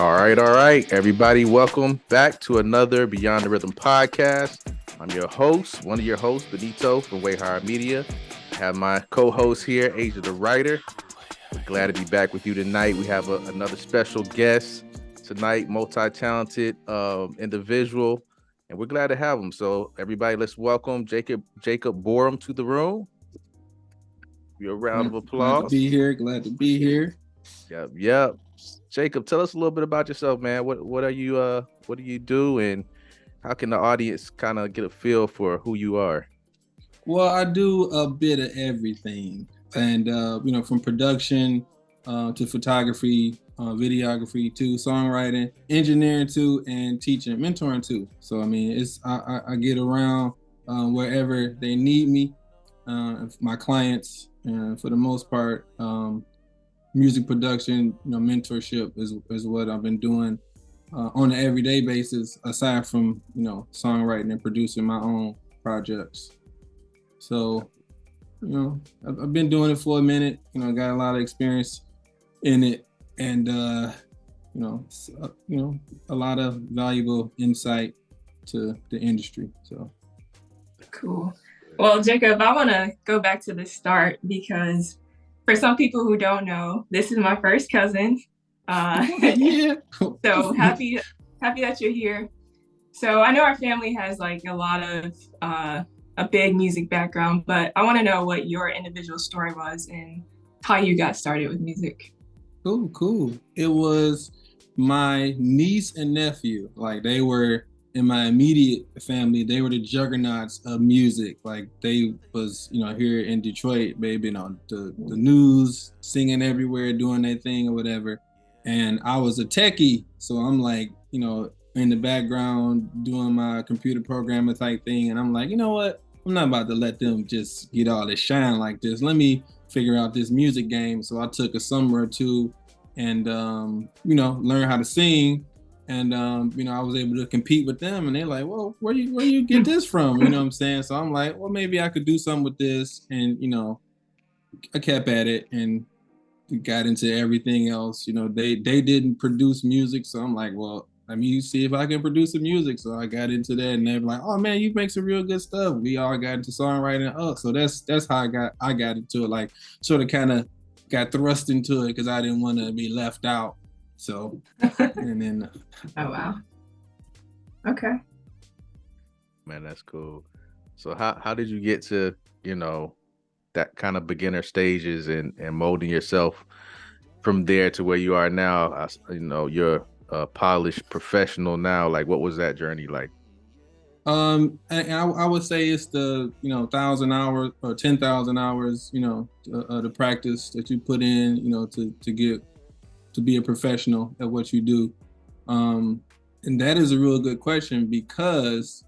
All right, everybody. Welcome back to another Beyond the Rhythm podcast. I'm your host, one of your hosts, Benito from Way Higher Media. I have my co-host here, Asia the writer. We're glad to be back with you tonight. We have another special guest tonight, multi-talented individual, and we're glad to have him. So, everybody, let's welcome Jacob Borum to the room. Your round of applause. Glad to be here. Yep. Jacob, tell us a little bit about yourself, man. What do you do, and how can the audience kind of get a feel for who you are? Well, I do a bit of everything, and from production to photography, videography to songwriting, engineering to, and teaching, mentoring too. So I mean, I get around wherever they need me. My clients, for the most part, music production, mentorship is what I've been doing on an everyday basis, aside from songwriting and producing my own projects. So, I've been doing it for a minute. Got a lot of experience in it, and a lot of valuable insight to the industry. So cool. Well, Jacob, I want to go back to the start because for some people who don't know, this is my first cousin. Yeah. So happy that you're here. So I know our family has like a lot of a big music background, but I want to know what your individual story was and how you got started with music. Cool. It was my niece and nephew. Like, they were in my immediate family. They were the juggernauts of music. Like, they was, here in Detroit, baby, the news, singing everywhere, doing their thing or whatever. And I was a techie, so I'm like, in the background doing my computer programming type thing. And I'm like, you know what? I'm not about to let them just get all this shine like this. Let me figure out this music game. So I took a summer or two and, learn how to sing. And, I was able to compete with them, and they're like, well, where you get this from? You know what I'm saying? So I'm like, well, maybe I could do something with this. And, I kept at it and got into everything else. They didn't produce music. So I'm like, well, let me see if I can produce some music. So I got into that, and they're like, oh man, you make some real good stuff. We all got into songwriting. Oh, so that's how I got into it. Like, sort of kind of got thrust into it because I didn't want to be left out. So, and then. Oh, wow. Okay. Man, that's cool. So how did you get to, that kind of beginner stages and molding yourself from there to where you are now? You're a polished professional now. Like, what was that journey like? And I would say it's the 1,000 hours or 10,000 hours, the practice that you put in, to be a professional at what you do. And that is a real good question because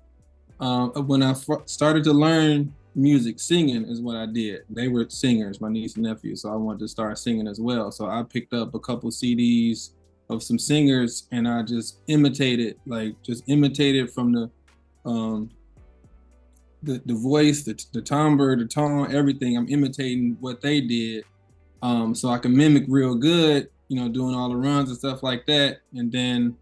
when I started to learn music, singing is what I did. They were singers, my niece and nephew, so I wanted to start singing as well. So I picked up a couple CDs of some singers, and I just imitated from the voice, the timbre, the tone, everything. I'm imitating what they did, so I can mimic real good. Doing all the runs and stuff like that. And then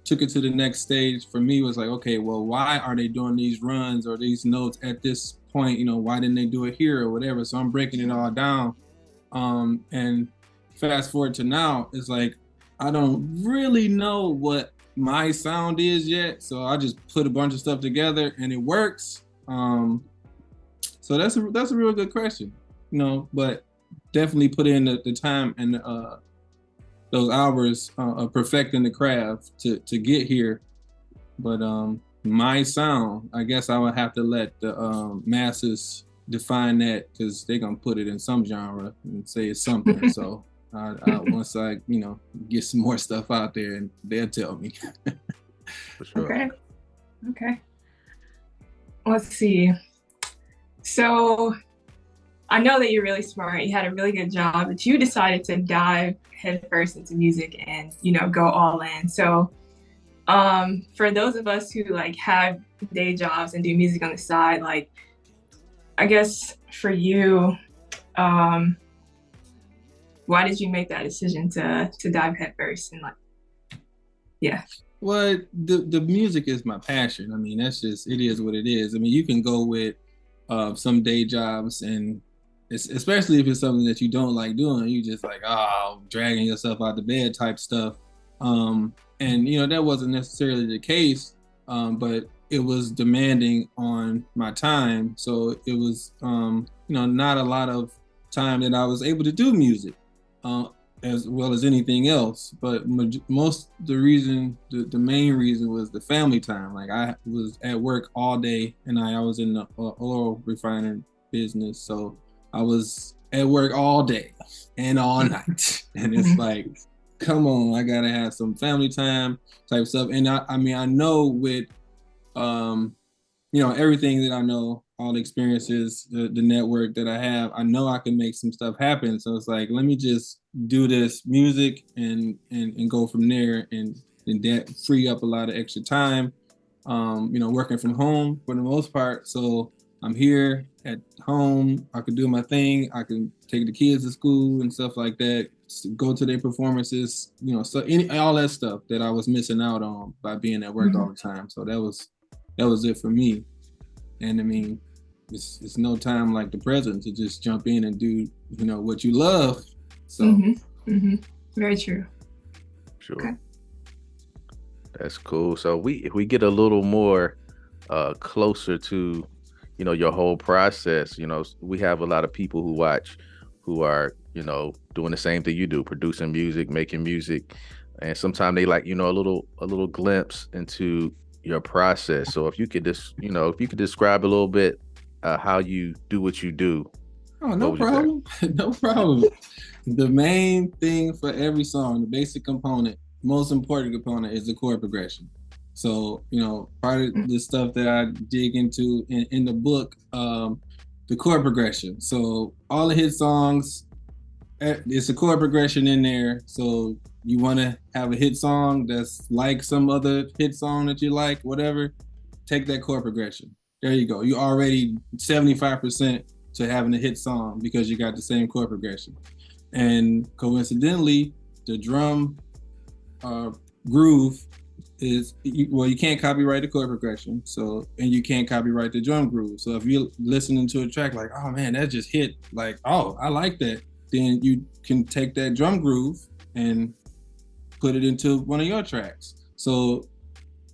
took it to the next stage for me was like, okay, well, why are they doing these runs or these notes at this point? Why didn't they do it here or whatever? So I'm breaking it all down. And fast forward to now, it's like, I don't really know what my sound is yet. So I just put a bunch of stuff together and it works. So that's a real good question, but definitely put in the time and those hours of perfecting the craft to get here. But my sound, I guess I would have to let the masses define that, because they're gonna put it in some genre and say it's something. So once I get some more stuff out there, and they'll tell me. For sure. Okay. Let's see. So I know that you're really smart. You had a really good job, but you decided to dive headfirst into music and, go all in. So for those of us who have day jobs and do music on the side, I guess for you, why did you make that decision to dive headfirst and like, yeah. Well, the music is my passion. I mean, that's just, it is what it is. I mean, you can go with some day jobs, and especially if it's something that you don't like doing, you just like, oh, dragging yourself out the bed type stuff. And you know, that wasn't necessarily the case, but it was demanding on my time. So it was, you know, not a lot of time that I was able to do music. As well as anything else, but the main reason was the family time. Like I was at work all day, and I was in the oil refining business, so I was at work all day and all night, and it's like, come on, I gotta have some family time type stuff. And I mean, I know with you know, everything that I know, all the experiences, the network that I have, I know I can make some stuff happen. So it's like, let me just do this music and go from there, and that free up a lot of extra time. You know, working from home for the most part. So I'm here at home. I can do my thing. I can take the kids to school and stuff like that. Go to their performances. You know, so all that stuff that I was missing out on by being at work all the time. So that was it for me. And I mean, it's no time like the present to just jump in and do, you know, what you love. So Very true. Sure. Okay. That's cool. So if we get a little more closer to, you know, your whole process, you know, we have a lot of people who watch who are, you know, doing the same thing you do, producing music, making music. And sometimes they like, you know, a little glimpse into your process. So if you could just, you know, if you could describe a little bit how you do what you do. Oh, no problem. No problem. The main thing for every song, the basic component, most important component, is the chord progression. So, you know, part of the stuff that I dig into in the book, the chord progression. So all the hit songs, it's a chord progression in there. So you want to have a hit song that's like some other hit song that you like, whatever, take that chord progression. There you go. You're already 75% to having a hit song because you got the same chord progression. And coincidentally, the drum groove is, well, you can't copyright the chord progression. So, and you can't copyright the drum groove. So if you're listening to a track like, oh man, that just hit, like, oh, I like that. Then you can take that drum groove and put it into one of your tracks. So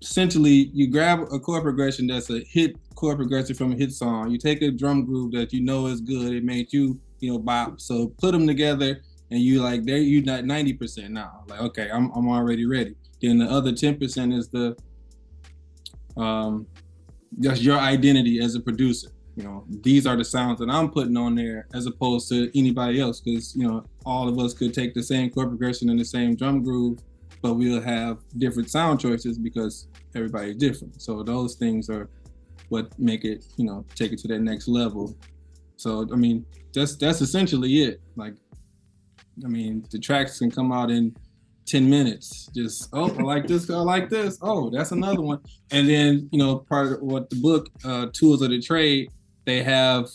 essentially, you grab a chord progression that's a hit chord progression from a hit song. You take a drum groove that you know is good. It made you, you know, bop. So put them together, and you like, there you not 90% now. Like, okay, I'm already ready. Then the other 10% is the just your identity as a producer. You know, these are the sounds that I'm putting on there as opposed to anybody else, because, you know, all of us could take the same chord progression and the same drum groove, but we'll have different sound choices because everybody's different. So those things are what make it, you know, take it to that next level. So, I mean, that's essentially it. Like, I mean, the tracks can come out in 10 minutes. Just, oh, I like this, I like this. Oh, that's another one. And then, you know, part of what the book, Tools of the Trade, they have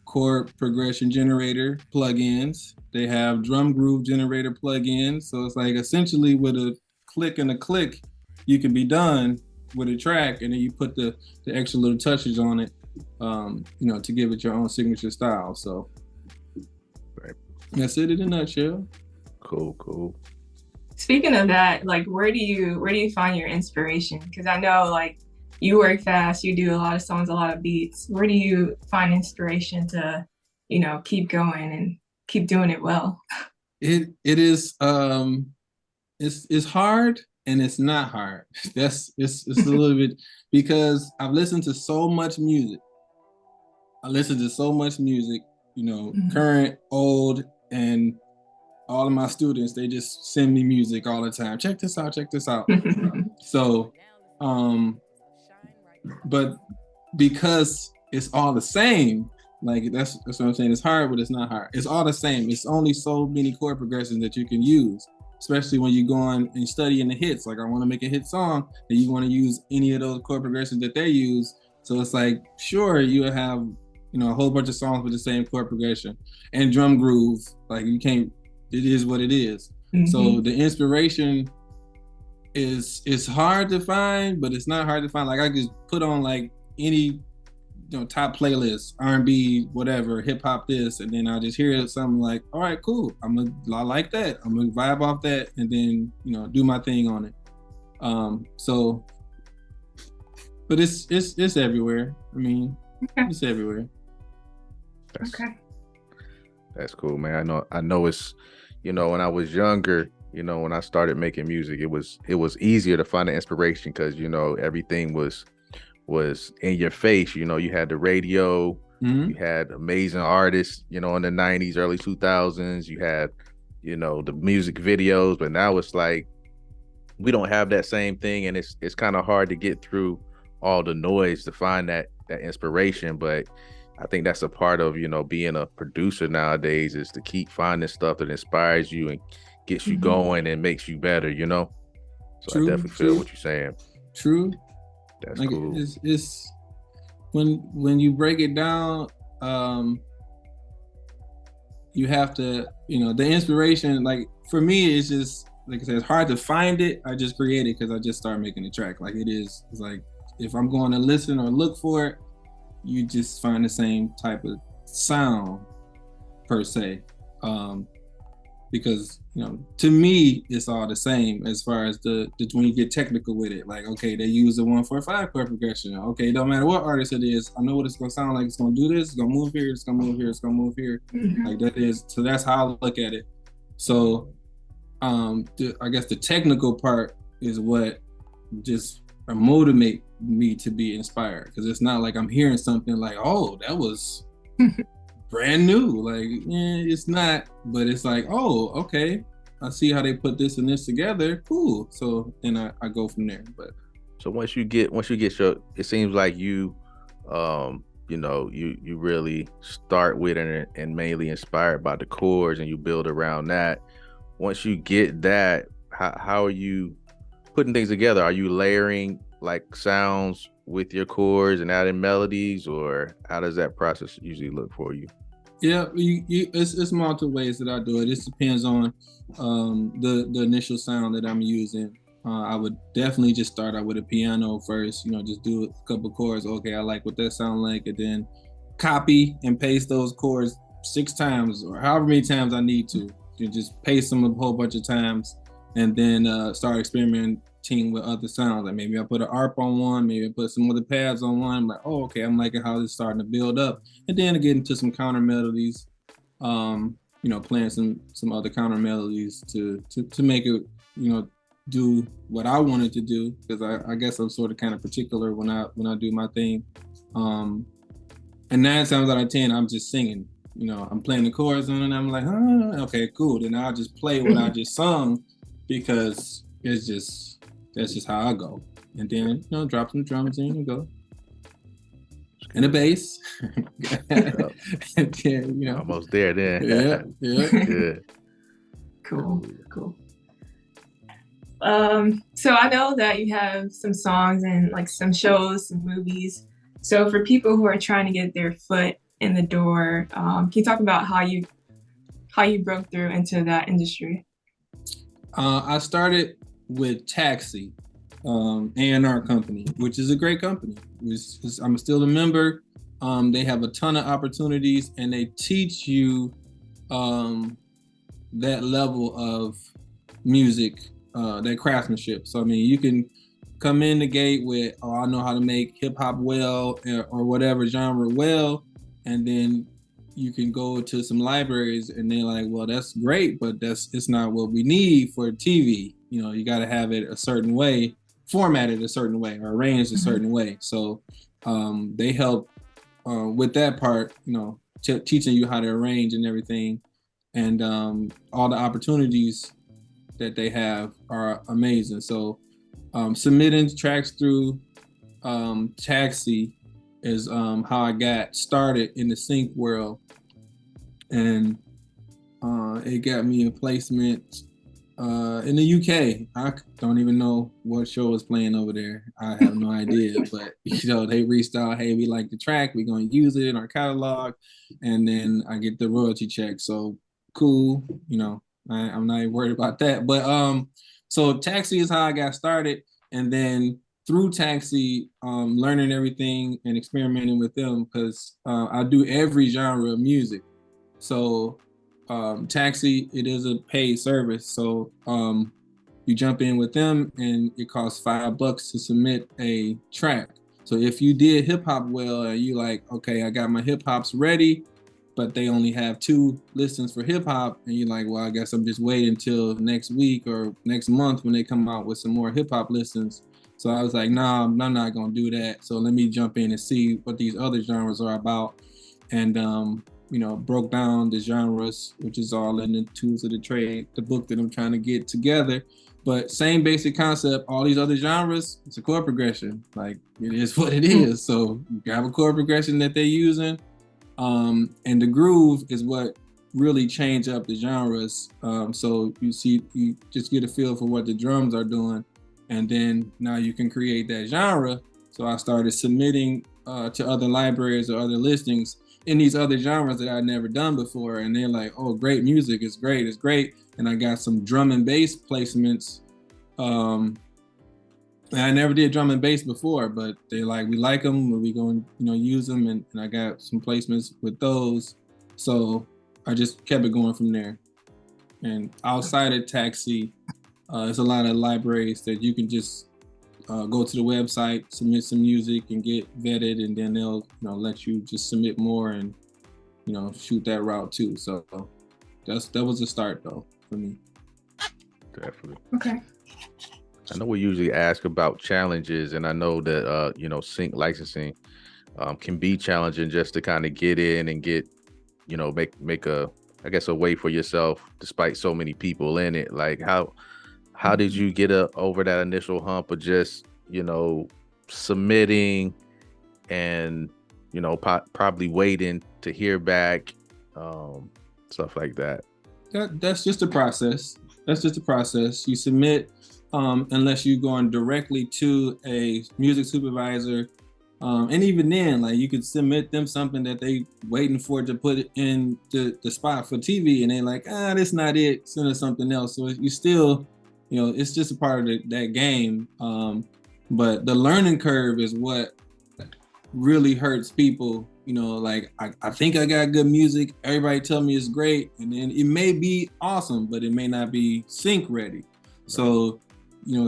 chord progression generator plugins. They have drum groove generator plugins. So it's like essentially with a click and a click, you can be done with a track, and then you put the extra little touches on it, you know, to give it your own signature style. So right. That's it in a nutshell. Cool. Speaking of that, like, where do you find your inspiration? Because I know, like, you work fast, you do a lot of songs, a lot of beats. Where do you find inspiration to, you know, keep going and keep doing it well? It is it's hard and it's not hard. It's a little bit, because I've listened to so much music. You know, current, old, and all of my students, they just send me music all the time. Check this out. So, but because it's all the same, like that's what I'm saying. It's hard, but it's not hard. It's all the same. It's only so many chord progressions that you can use, especially when you go on and studying the hits. Like, I want to make a hit song, and you want to use any of those chord progressions that they use. So it's like, sure, you have, you know, a whole bunch of songs with the same chord progression and drum groove. Like, you can't it is what it is. Mm-hmm. So the inspiration it's hard to find, but it's not hard to find. Like I just put on like any top playlist, R&B, whatever, hip hop this, and then I just hear something like, all right, cool. I like that. I'm gonna vibe off that, and then do my thing on it. So, but it's everywhere. I mean, it's everywhere. That's cool, man. I know it's, when I was younger, when I started making music, it was easier to find the inspiration because everything was in your face. You had the radio, you had amazing artists, in the 90s, early 2000s, you had, the music videos, but now it's like, we don't have that same thing. And it's kind of hard to get through all the noise to find that inspiration. But I think that's a part of, being a producer nowadays, is to keep finding stuff that inspires you and gets you going and makes you better, So True, I definitely feel what you're saying. True. That's like cool. It's when you break it down, you have to, the inspiration, like for me, it's just, like I said, it's hard to find it. I just create it because I just started making the track. Like it's like, if I'm going to listen or look for it, you just find the same type of sound per se. Because to me it's all the same as far as the when you get technical with it. Like, okay, they use the 1-4-5 chord progression. Okay, no matter what artist it is, I know what it's gonna sound like. It's gonna do this, it's gonna move here, it's gonna move here, it's gonna move here. Like that is, so that's how I look at it. So I guess the technical part is what just motivate me to be inspired, because it's not like I'm hearing something like, oh, that was brand new. Like, it's not, but it's like, oh, okay, I see how they put this and this together. Cool. So then I go from there. But so once you get your, it seems like you you really start with it and mainly inspired by the chords, and you build around that. Once you get that, how are you putting things together? Are you layering like sounds with your chords and adding melodies, or how does that process usually look for you? Yeah, it's multiple ways that I do it. It depends on the initial sound that I'm using. I would definitely just start out with a piano first, just do a couple chords. Okay, I like what that sound like, and then copy and paste those chords 6 times or however many times I need to. You just paste them a whole bunch of times, and then start experimenting with other sounds. Like maybe I put an ARP on one, maybe I put some other pads on one. I'm like, oh, okay, I'm liking how this is starting to build up. And then I get into some counter melodies, playing some other counter melodies to make it, do what I wanted to do, because I guess I'm sort of kind of particular when I do my thing. And 9 times out of 10, I'm just singing. I'm playing the chords on it, and I'm like, okay, cool. Then I'll just play what I just sung, because that's just how I go. And then drop some drums in and go, and a bass. And then, almost there then. Yeah. Good. Cool. So I know that you have some songs and like some shows, some movies. So for people who are trying to get their foot in the door, can you talk about how you broke through into that industry? I started with Taxi, A&R company, which is a great company. I'm still a member. They have a ton of opportunities, and they teach you that level of music, that craftsmanship. So I mean, you can come in the gate with, oh, I know how to make hip hop well, or whatever genre well, and then you can go to some libraries and they're like, well, that's great, but it's not what we need for TV. You got to have it a certain way, formatted a certain way, or arranged a certain way. So they help with that part, teaching you how to arrange and everything. And all the opportunities that they have are amazing. So submitting tracks through Taxi is how I got started in the sync world. And it got me a placement in the UK. I don't even know what show was playing over there. I have no idea, but they reached out, hey, we like the track, we're gonna use it in our catalog, and then I get the royalty check. So cool, I'm not even worried about that. But so Taxi is how I got started, and then through Taxi, learning everything and experimenting with them because I do every genre of music. So Taxi, it is a paid service. So you jump in with them, and it costs $5 to submit a track. So if you did hip hop well, and you like, okay, I got my hip hops ready, but they only have 2 listens for hip hop, and you're like, well, I guess I'm just waiting until next week or next month when they come out with some more hip hop listens. So I was like, nah, I'm not gonna do that. So let me jump in and see what these other genres are about, and broke down the genres, which is all in the Tools of the Trade, the book that I'm trying to get together. But same basic concept, all these other genres, it's a chord progression. Like, it is what it is. So you have a chord progression that they're using. And the groove is what really change up the genres. So you just get a feel for what the drums are doing. And then now you can create that genre. So I started submitting to other libraries or other listings in these other genres that I'd never done before. And they're like, oh, great music, it's great. And I got some drum and bass placements. And I never did drum and bass before, but they like, we like them, we going to use them. And I got some placements with those. So I just kept it going from there. And outside of Taxi, there's a lot of libraries that you can just go to the website, submit some music and get vetted, and then they'll let you just submit more and shoot that route too. So that was a start though for me. Definitely. Okay. I know we usually ask about challenges, and I know that sync licensing can be challenging just to kind of get in and get make a way for yourself despite so many people in it. Like how did you get over that initial hump of just submitting and probably waiting to hear back, stuff like that? That's just a process. You submit, unless you're going directly to a music supervisor, and even then, like, you could submit them something that they waiting for to put it in the spot for TV, and they like, that's not it, send us something else. So you still, it's just a part of that game. But the learning curve is what really hurts people. Like, I think I got good music, everybody tell me it's great, and then it may be awesome, but it may not be sync ready. So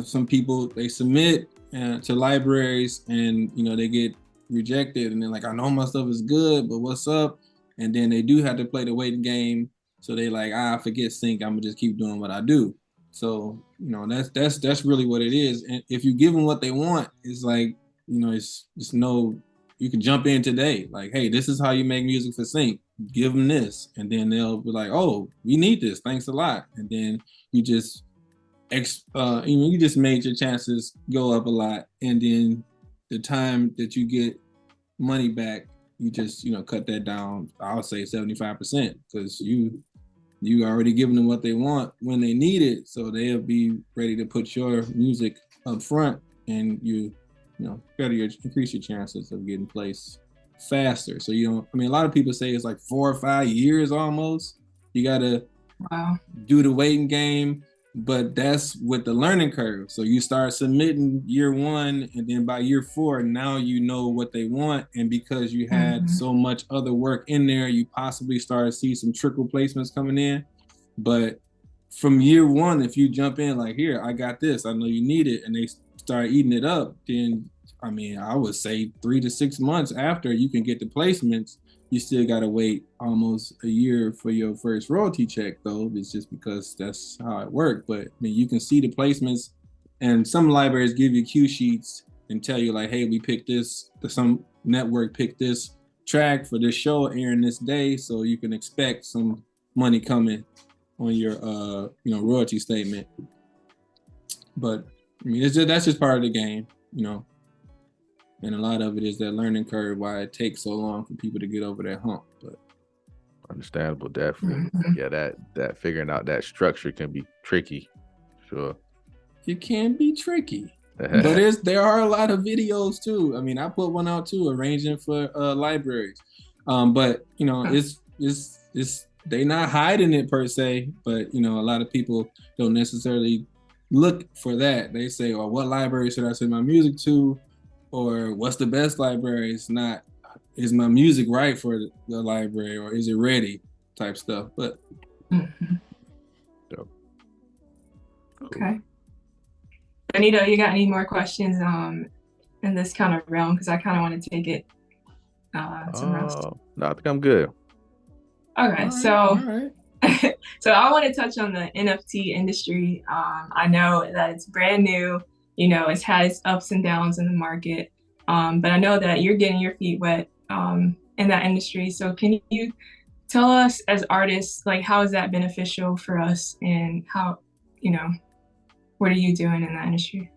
some people, they submit to libraries, and they get rejected, and they're like, I know my stuff is good, but what's up? And then they do have to play the waiting game. So they like, forget sync, I'm gonna just keep doing what I do. So that's really what it is. And if you give them what they want, it's like, it's no, you can jump in today, like, hey, this is how you make music for sync, give them this, and then they'll be like, oh, we need this, thanks a lot. And then you just you just made your chances go up a lot, and then the time that you get money back, you just cut that down. I'll say 75%, because you already given them what they want when they need it, so they'll be ready to put your music up front, and increase your chances of getting placed faster. So a lot of people say it's like 4 or 5 years almost. You gotta do the waiting game. But that's with the learning curve. So you start submitting year 1, and then by year 4, now you know what they want. And because you had so much other work in there, you possibly start to see some trickle placements coming in. But from year 1, if you jump in like, here, I got this, I know you need it, and they start eating it up, then I would say 3 to 6 months after you can get the placements. You still gotta wait almost a year for your first royalty check, though. It's just because that's how it works. But you can see the placements, and some libraries give you cue sheets and tell you like, hey, we picked this, some network picked this track for this show airing this day, so you can expect some money coming on your royalty statement. But that's just part of the game, and a lot of it is that learning curve, why it takes so long for people to get over that hump. But understandable, definitely. Yeah, that figuring out that structure can be tricky. Sure, it can be tricky. But there are a lot of videos too. I put one out too, arranging for libraries. But it's they not hiding it per se, but you know, a lot of people don't necessarily look for that. They say, "Oh, what library should I send my music to?" Or "What's the best library?" It's not, "Is my music right for the library?" or "Is it ready?" type stuff. But okay. Benito, you got any more questions in this kind of realm? Because I kind of want to take it somewhere else. No, I think I'm good. Okay, so so I want to touch on the NFT industry. I know that it's brand new. You know, it has ups and downs in the market, but I know that you're getting your feet wet in that industry. So can you tell us as artists, like, how is that beneficial for us, and how, you know, what are you doing in that industry?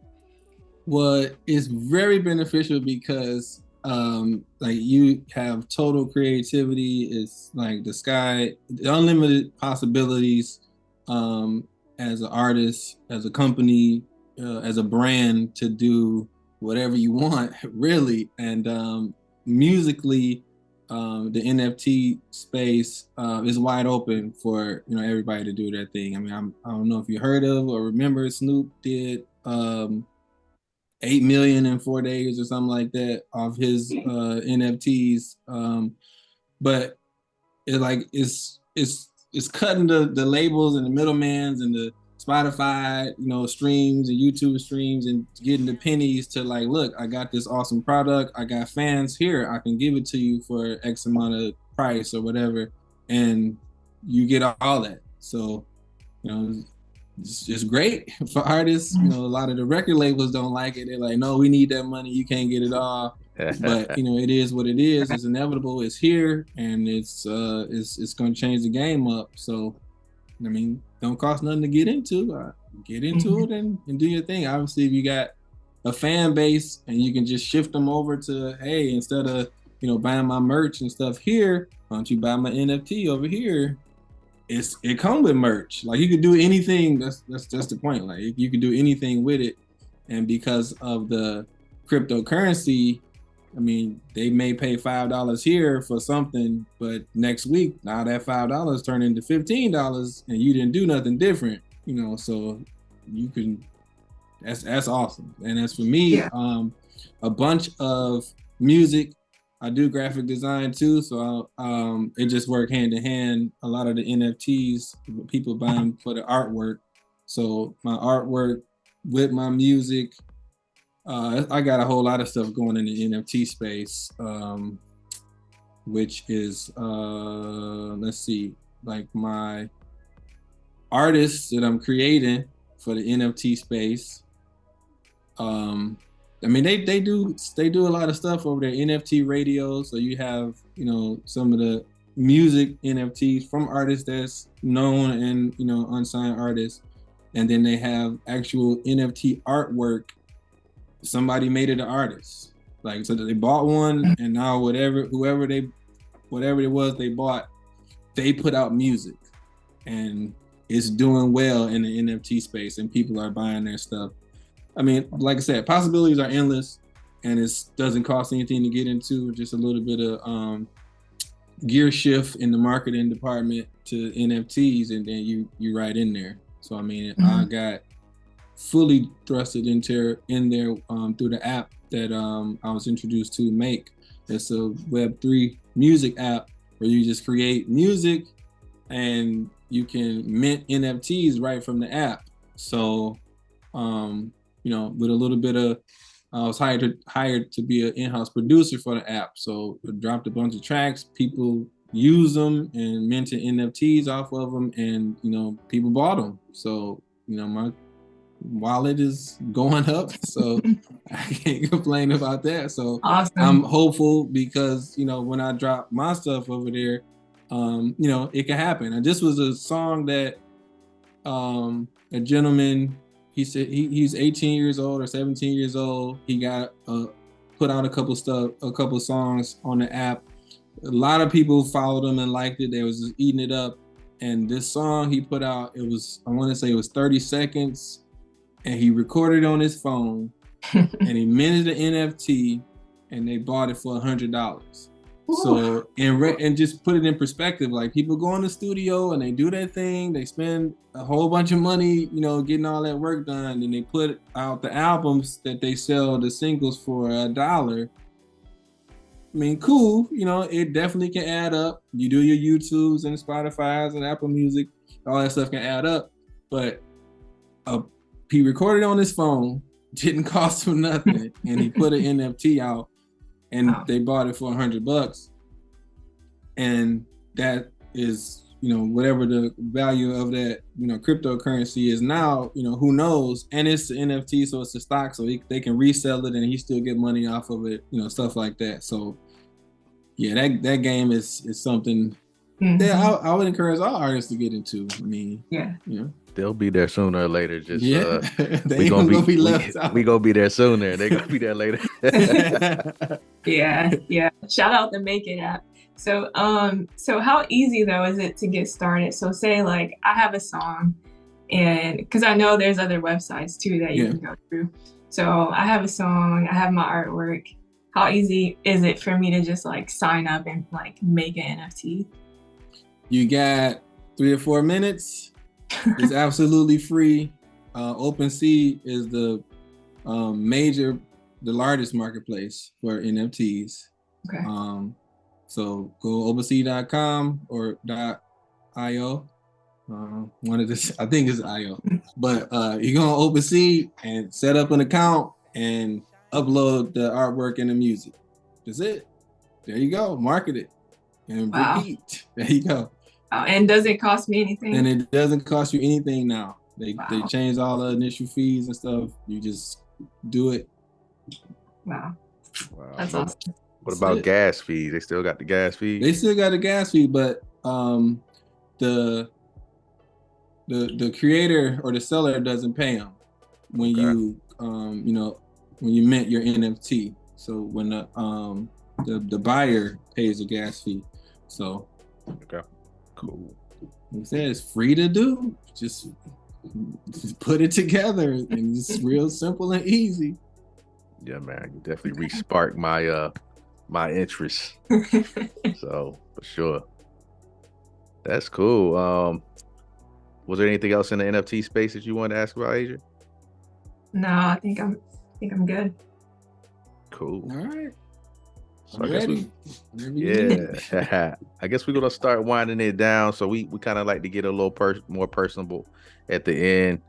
Well, it's very beneficial because like you have total creativity. It's like the sky, the unlimited possibilities as an artist, as a company, as a brand to do whatever you want, really. And musically, the NFT space is wide open for, you know, everybody to do their thing. I mean, I don't know if you heard of or remember Snoop did 8 million in 4 days or something like that off his NFTs. But it's cutting the labels and the middlemans and the Spotify, you know, streams and YouTube streams and getting the pennies to like, look, I got this awesome product. I got fans here. I can give it to you for X amount of price or whatever. And you get all that. So, you know, it's just great for artists. You know, a lot of the record labels don't like it. They're like, no, we need that money. You can't get it all. But you know, it is what it is. It's inevitable. It's here, and it's going to change the game up. So, I mean, don't cost nothing to get into. Get into it and do your thing. Obviously, if you got a fan base and you can just shift them over to, hey, instead of, you know, buying my merch and stuff here, why don't you buy my NFT over here? It comes with merch. Like you could do anything. That's the point. Like you can do anything with it, and because of the cryptocurrency, I mean, they may pay $5 here for something, but next week now that $5 turned into $15, and you didn't do nothing different. You know, so you can. That's awesome, and as for me, a bunch of music. I do graphic design too, so it just work hand in hand. A lot of the NFTs, people buy them for the artwork. So my artwork with my music, I got a whole lot of stuff going in the NFT space, which is, let's see, like my artists that I'm creating for the NFT space. I mean, they do a lot of stuff over there. NFT radio, so you have, you know, some of the music NFTs from artists that's known and, you know, unsigned artists, and then they have actual NFT artwork. Somebody made it an artist, like so they bought one, and now whatever it was they bought, they put out music, and it's doing well in the NFT space, and people are buying their stuff. I mean, like I said, possibilities are endless, and it doesn't cost anything to get into. Just a little bit of gear shift in the marketing department to NFTs, and then you right in there. So I mean, I got fully thrusted in there through the app that I was introduced to Make. It's a Web3 music app where you just create music and you can mint NFTs right from the app. So you know, with a little bit of, I was hired to be an in-house producer for the app. So I dropped a bunch of tracks, people use them and minted NFTs off of them, and you know, people bought them. So you know, my wallet is going up, so I can't complain about that. So awesome. I'm hopeful because, you know, when I drop my stuff over there, you know, it can happen. And this was a song that a gentleman, he said he's 18 years old or 17 years old. He got put out a couple songs on the app. A lot of people followed him and liked it. They was just eating it up. And this song he put out, it was, I want to say it was 30 seconds, and he recorded on his phone and he minted the NFT, and they bought it for $100. So and just put it in perspective, like people go in the studio and they do their thing, they spend a whole bunch of money, getting all that work done, and they put out the albums that they sell the singles for $1. I mean, cool, it definitely can add up. You do your YouTubes and Spotify's and Apple Music, all that stuff can add up. But he recorded on his phone, didn't cost him nothing, and he put an NFT out, and they bought it for $100. And that is, whatever the value of that, cryptocurrency is now, who knows? And it's the NFT, so it's a stock, so they can resell it and he still get money off of it, stuff like that. So yeah, that game is something that I would encourage all artists to get into. I mean, they'll be there sooner or later. Just they ain't gonna be left out. We gonna be there sooner. They gonna be there later. Yeah. Shout out the Make It app. So how easy though is it to get started? So say like I have a song, and because I know there's other websites too that you can go through. So I have a song, I have my artwork. How easy is it for me to just like sign up and like make an NFT? You got 3 or 4 minutes. It's absolutely free. OpenSea is the largest marketplace for NFTs. Okay. So go OpenSea.com or .io. One of this, I think it's IO. But you go on OpenSea and set up an account and upload the artwork and the music. That's it. There you go. Market it and repeat. There you go. And does it cost me anything? And it doesn't cost you anything now. They changed all the initial fees and stuff. You just do it. Wow. That's awesome. What about gas fees? They still got the gas fee? They still got the gas fee, but the creator or the seller doesn't pay them when you when you mint your NFT. So when the buyer pays the gas fee. So okay, cool. Like I said, it's free to do. Just put it together, and it's real simple and easy. Yeah, man, you definitely re-sparked my my interest. So for sure, that's cool. Was there anything else in the NFT space that you wanted to ask about, Asia? No, I think I'm good. Cool. All right. So I guess we're gonna start winding it down. So we kind of like to get a little more personable at the end,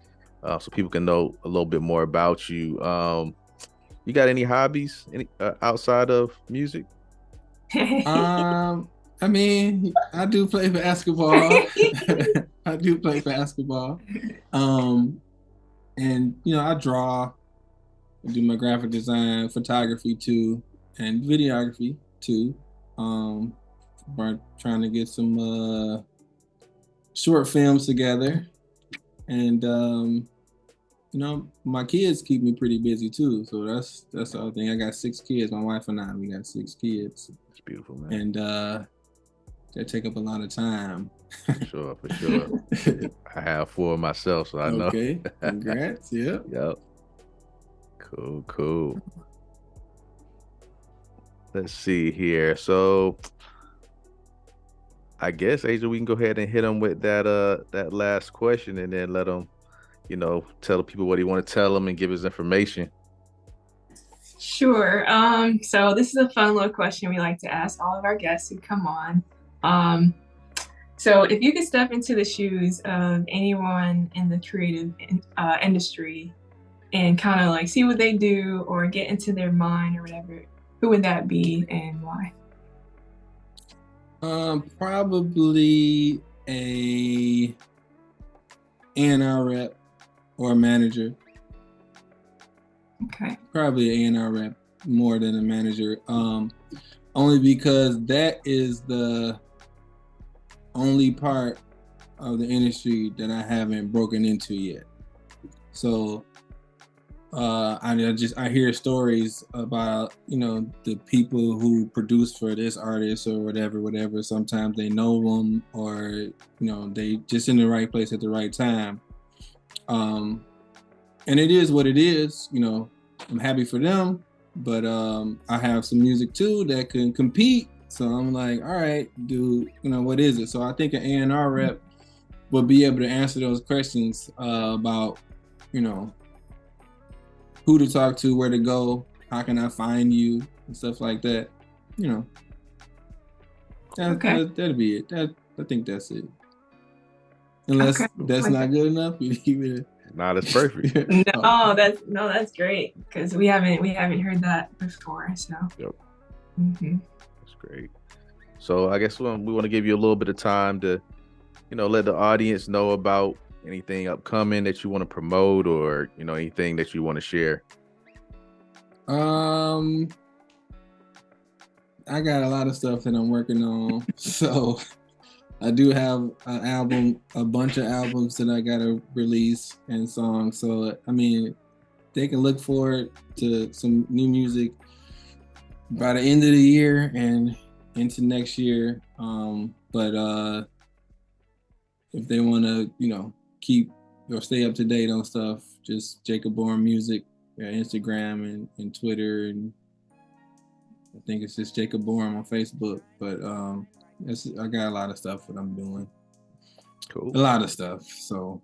so people can know a little bit more about you. You got any hobbies outside of music? I mean, I do play basketball. I do play basketball. And I draw. I do my graphic design, photography too, and videography too. We're trying to get some short films together, and my kids keep me pretty busy too. So that's the other thing. I got 6 kids. My wife and I, we got 6 kids. It's beautiful, man. And they take up a lot of time. For sure. I have 4 myself, so I know. Okay, congrats. Yep. Cool. Let's see here. So I guess, Asia, we can go ahead and hit them with that last question, and then let them, tell the people what he want to tell them and give his information. Sure. So this is a fun little question we like to ask all of our guests who come on. So if you could step into the shoes of anyone in the creative industry and kind of like see what they do or get into their mind or whatever, who would that be and why? Probably a A&R rep or a manager. Okay. Probably an A&R rep more than a manager. Only because that is the only part of the industry that I haven't broken into yet. So I hear stories about, the people who produce for this artist or whatever. Sometimes they know them, or, they just in the right place at the right time. And it is what it is, I'm happy for them, but I have some music too that can compete So I'm like, all right, dude, what is it? So I think an A&R rep will be able to answer those questions about, who to talk to, where to go, how can I find you, and stuff like that. That'll be it. I think that's it. Unless that's not good enough, Nah, that's perfect. That's great because we haven't heard that before. So. Yep. That's great. So I guess we want to give you a little bit of time to, let the audience know about anything upcoming that you want to promote, or anything that you want to share. I got a lot of stuff that I'm working on. So I do have a bunch of albums that I gotta release and songs. So they can look forward to some new music by the end of the year and into next year. But if they want to, keep or stay up to date on stuff, just Jacob Borum Music, Instagram and Twitter, and I think it's just Jacob Borum on Facebook. But I got a lot of stuff that I'm doing. Cool. A lot of stuff. So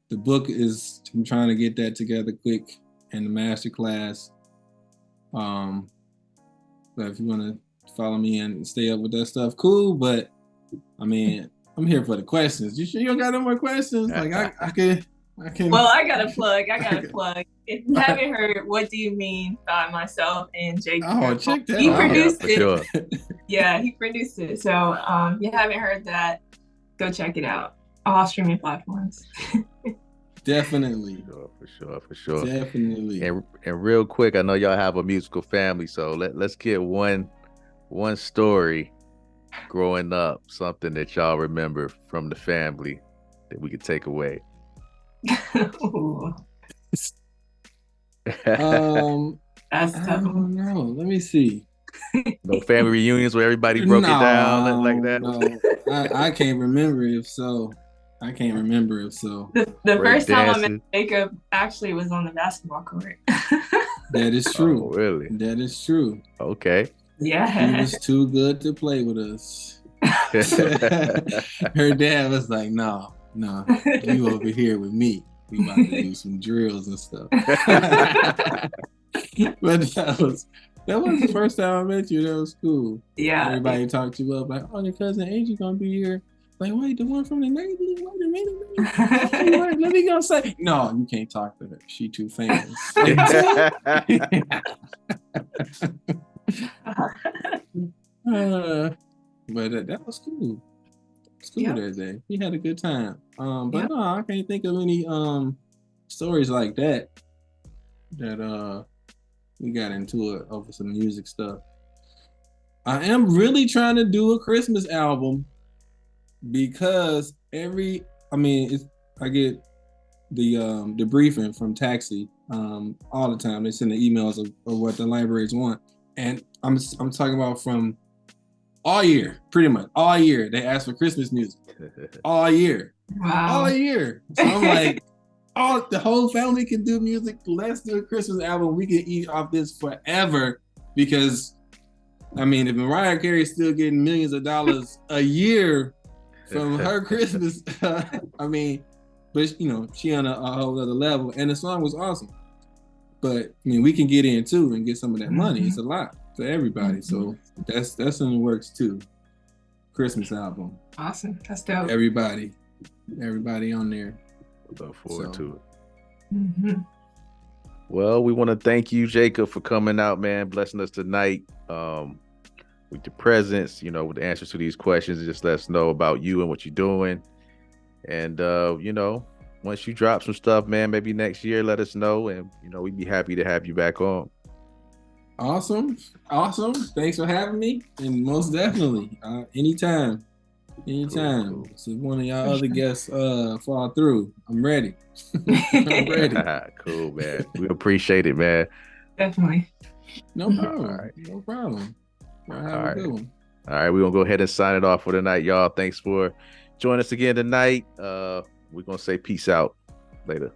the book I'm trying to get that together quick, and the master class. But if you want to follow me and stay up with that stuff, cool. But I'm here for the questions. You don't got no more questions? Like I can. Well, I got a plug. If you haven't heard "What Do You Mean" by myself and Jake, check that out. He produced it. Sure. Yeah, he produced it. So if you haven't heard that, go check it out. All streaming platforms. Definitely. For sure. Definitely. And real quick, I know y'all have a musical family, so let's get one story growing up, something that y'all remember from the family that we could take away. That's tough. I don't know. Let me see. No family reunions where everybody broke it down like that. No, I can't remember if so. The first time I met Jacob actually was on the basketball court. That is true. Oh, really? That is true. Okay. Yeah. He was too good to play with us. Her dad was like, no, you over here with me. We about to do some drills and stuff. But that was the first time I met you. That was cool. Yeah. Everybody talked you up like, oh, your cousin Angie gonna be here. Like, wait, the one from the Navy? Wait a minute. Let me go say. No, you can't talk to her. She too famous. But that was cool. It's cool that day. We had a good time. But no, I can't think of any stories like that we got into it over some music stuff. I am really trying to do a Christmas album because I get the briefing from Taxi all the time. They send the emails of what the libraries want, and I'm talking about from all year, pretty much all year. They ask for Christmas music all year. Wow. All year. So I'm like, the whole family can do music. Let's do a Christmas album. We can eat off this forever because, if Mariah Carey's still getting millions of dollars a year from her Christmas, but she on a whole other level, and the song was awesome. But we can get in too and get some of that money. It's a lot for everybody, so that's in the works too. Christmas album. Awesome, that's dope. Everybody on there. Look forward to it. Well, we want to thank you, Jacob, for coming out, man, blessing us tonight with your presence, with the answers to these questions, and just let us know about you and what you're doing. And once you drop some stuff, man, maybe next year, let us know, and we'd be happy to have you back on. Awesome. Thanks for having me, and most definitely, anytime. Cool. So if one of y'all other guests fall through, I'm ready. I'm ready. Cool, man. We appreciate it, man. Definitely. No problem. All right. No problem. Have a good one. All right, we're gonna go ahead and sign it off for tonight, y'all. Thanks for joining us again tonight. We're gonna say peace out later.